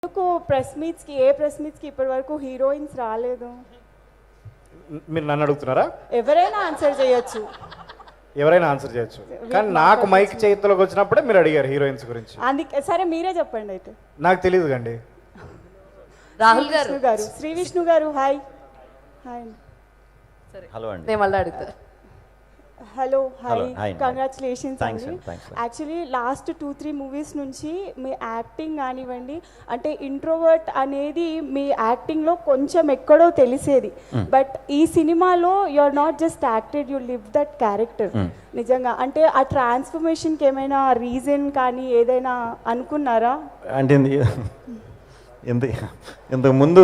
ఎందుకు ప్రెస్ మీట్స్కి ఇప్పటి వరకు హీరోయిన్స్ రాలేదు? మీరు నన్ను అడుగుతున్నారా? ఎవరైనా ఆన్సర్ చేయొచ్చు. కానీ నాకు మైక్ చేతిలోకి వచ్చినప్పుడే మీరు అడిగారు హీరోయిన్స్ గురించి. అందుకే సరే మీరే చెప్పండి అయితే. నాకు తెలియదు కండి. రాహుల్ గారు శ్రీ విష్ణు గారు హాయ్. హలో అండి. నేను మళ్ళీ అడుగుతా. Hello hi, hi. Congratulations Thanks అండి. thanks. యాక్చువల్లీ లాస్ట్ 2-3 మూవీస్ నుంచి మీ యాక్టింగ్ కానివ్వండి, అంటే ఇంట్రోవర్ట్ అనేది మీ యాక్టింగ్లో కొంచెం ఎక్కడో తెలిసేది. బట్ ఈ సినిమాలో you are not just acted, you live that character. నిజంగా అంటే ఆ ట్రాన్స్ఫర్మేషన్కి ఏమైనా రీజన్ కానీ ఏదైనా అనుకున్నారా? అంటే ఇంతకు ముందు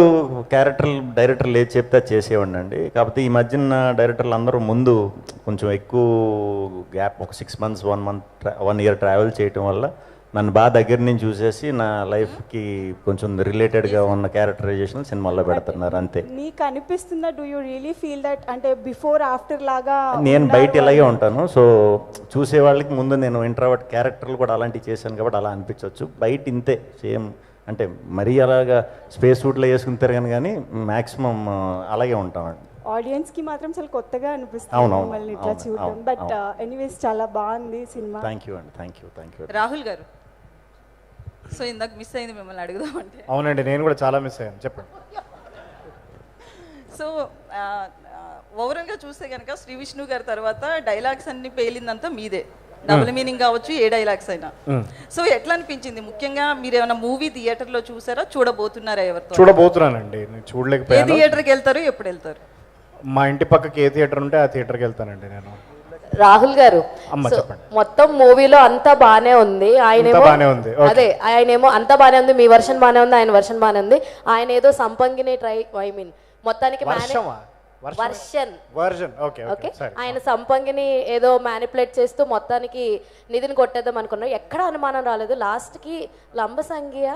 డైరెక్టర్లు ఏది చెప్తే అది చేసేవాడిని అండి. కాకపోతే ఈ మధ్యన డైరెక్టర్లు అందరూ ముందు కొంచెం ఎక్కువ గ్యాప్, ఒక 6 months 1 year ట్రావెల్ చేయటం వల్ల నన్ను బాగా దగ్గర నుంచి చూసేసి నా లైఫ్కి కొంచెం రిలేటెడ్గా ఉన్న క్యారెక్టరైజేషన్ సినిమాల్లో పెడుతున్నారు అంతే. మీకు అనిపిస్తుందా? Do you really feel that అంటే బిఫోర్ ఆఫ్టర్ లాగా? నేను బయట ఇలాగే ఉంటాను. సో చూసే వాళ్ళకి ముందు నేను ఇంట్రావర్ట్ క్యారెక్టర్లు కూడా అలాంటివి చేశాను కాబట్టి అలా అనిపించవచ్చు. బయట ఇంతే సేమ్, అంటే మరీ అలాగా స్పేస్ సూట్లో వేసుకుని తిరగను కానీ మ్యాక్సిమం అలాగే ఉంటామండి. ఆడియన్స్కి మాత్రం చాలా కొత్తగా అనిపిస్తుంది మిమ్మల్ని ఇట్లా చూడడం. బట్ ఎనీవేస్ చాలా బాగుంది సినిమా. థ్యాంక్ యూ అండి. Thank you. రాహుల్ గారు, సో ఇందాక మిస్ అయింది మిమ్మల్ని అడుగుదామంటే. అవునండి, నేను కూడా చాలా మిస్ అయ్యాను. చెప్పండి. సో ఓవరాల్గా చూస్తే కనుక శ్రీ విష్ణు గారి తర్వాత డైలాగ్స్ అన్ని పేలిందంతా మీదే. డబుల్ మీనింగ్ కావచ్చు, ఏ డైలాగ్స్ అయినా. సో ఎట్లా అనిపించింది? ముఖ్యంగా మీరు ఏమైనా మూవీ థియేటర్లో చూసారా, చూడబోతున్నారా? ఎవరితో? చూడబోతున్నానండి. నేను ఏ చూడలేకపోయాను. థియేటర్కి వెళ్తారు, ఎప్పుడు వెళ్తారు? మా ఇంటి పక్కకి ఏ థియేటర్ ఉంటే ఆ థియేటర్కి వెళ్తానండి నేను. రాహుల్ గారు, మొత్తం మూవీలో అంతా బానే ఉంది. అదే ఆయనేమో అంతా బానే ఉంది, మీ వర్షన్ బానే ఉంది, ఆయన వర్షన్ బానే ఉంది. ఆయన ఏదో సంపంగిని మొత్తానికి ఆయన సంపంగిని ఏదో మ్యానిపులేట్ చేస్తూ మొత్తానికి నిధిని కొట్టేద్దాం అనుకున్నారు. ఎక్కడ అనుమానం రాలేదు. లాస్ట్ కి లంబసంగియ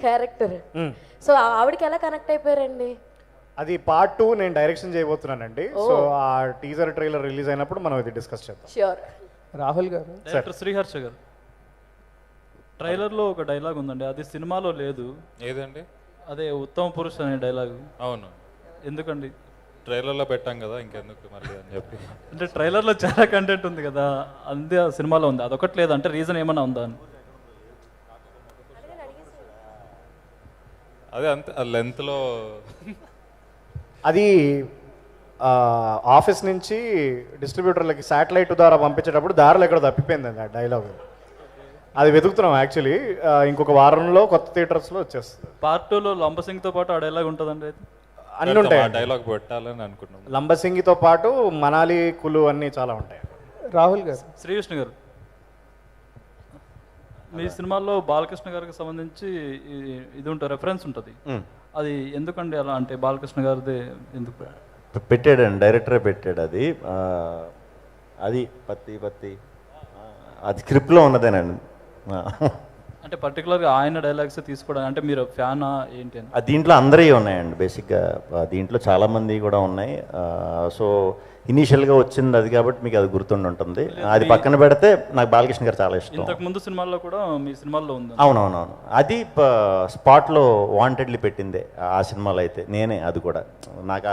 క్యారెక్టర్, సో ఆవిడకి ఎలా కనెక్ట్ అయిపోయారండి? అది Part 2 నేను డైరెక్షన్ చేయబోతున్నానండి. సో ఆ టీజర్ ట్రైలర్ రిలీజ్ అయినప్పుడు మనం ఇది డిస్కస్ చేద్దాం. ష్యూర్. రాహుల్ గారు, డైరెక్టర్ శ్రీహర్ష గారు, ట్రైలర్లో ఒక డైలాగ్ ఉందండి, అది సినిమాలో లేదు. ఏదండి? అదే ఉత్తమ పురుష్ అనే డైలాగ్. అవును, ఎందుకండి? ట్రైలర్లో పెట్టాం కదా, ఇంకెందుకు మళ్ళీ అని చెప్పి. అంటే ట్రైలర్లో చాలా కంటెంట్ ఉంది కదా, అంతే సినిమాలో ఉంది, అదొకటి లేదు అంటే రీజన్ ఏమన్నా ఉందా అని? అదే అంతే, ఆ లెంత్లో అది ఆఫీస్ నుంచి డిస్ట్రిబ్యూటర్లకి శాటిలైట్ ద్వారా పంపించేటప్పుడు దారిలో ఎక్కడ తప్పిపోయిందండి ఆ డైలాగ్. అది వెతుకుతున్నాం యాక్చువల్లీ. ఇంకొక వారంలో కొత్త థియేటర్స్లో వచ్చేస్తుంది. Part 2లో లంబసింగ్తో పాటు ఆ డైలాగ్ ఉంటుందండి. అయితే అన్నీ ఉంటాయి. డైలాగ్ పెట్టాలని అనుకున్నాం. లంబసింగితో పాటు మనాలి, కులు అన్నీ చాలా ఉంటాయి. రాహుల్ గారు, శ్రీ విష్ణు గారు, మీ సినిమాల్లో బాలకృష్ణ గారికి సంబంధించి ఇది ఉంటుంది, రెఫరెన్స్ ఉంటుంది. అది ఎందుకండి అలా? అంటే బాలకృష్ణ గారిది ఎందుకు పెట్టాడండి? డైరెక్టరే పెట్టాడు అది. అది పత్తి అది స్క్రిప్ట్లో ఉన్నదేనండి. అంటే పర్టికులర్గా ఆయన డైలాగ్స్ తీసుకోవడానికి అంటే మీరు ఫ్యానా ఏంటి అని? దీంట్లో అందరివి ఉన్నాయండి బేసిక్గా. దీంట్లో చాలామంది కూడా ఉన్నాయి. సో ఇనీషియల్గా వచ్చింది అది కాబట్టి మీకు అది గుర్తుండి ఉంటుంది. అది పక్కన పెడితే నాకు బాలకృష్ణ గారు చాలా ఇష్టం. ఇంతకు ముందు సినిమాల్లో కూడా మీ సినిమాల్లో ఉంది. అవునవునవును, అది స్పాట్లో వాంటెడ్లీ పెట్టిందే ఆ సినిమాలో అయితే నేనే. అది కూడా నాకు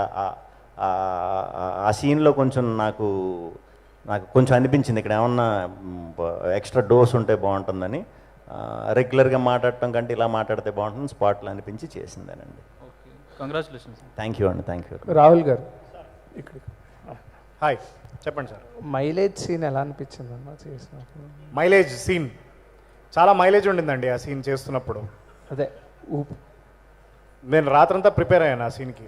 ఆ సీన్లో కొంచెం నాకు కొంచెం అనిపించింది, ఇక్కడ ఏమన్నా ఎక్స్ట్రా డోస్ ఉంటే బాగుంటుందని. రెగ్యులర్గా మాట్లాడటం కంటే ఇలా మాట్లాడితే బాగుంటుంది స్పాట్లో అనిపించి చేసిందేనండి. కంగ్రాచులేషన్స్. థ్యాంక్ యూ అండి. Thank you. రాహుల్ గారు, ఇక్కడ హాయ్, చెప్పండి సార్. మైలేజ్ సీన్ ఎలా అనిపించింది అన్న చేసినప్పుడు? మైలేజ్ సీన్ చాలా మైలేజ్ ఉండిందండి ఆ సీన్ చేస్తున్నప్పుడు. అదే నేను రాత్రంతా ప్రిపేర్ అయ్యాను ఆ సీన్కి.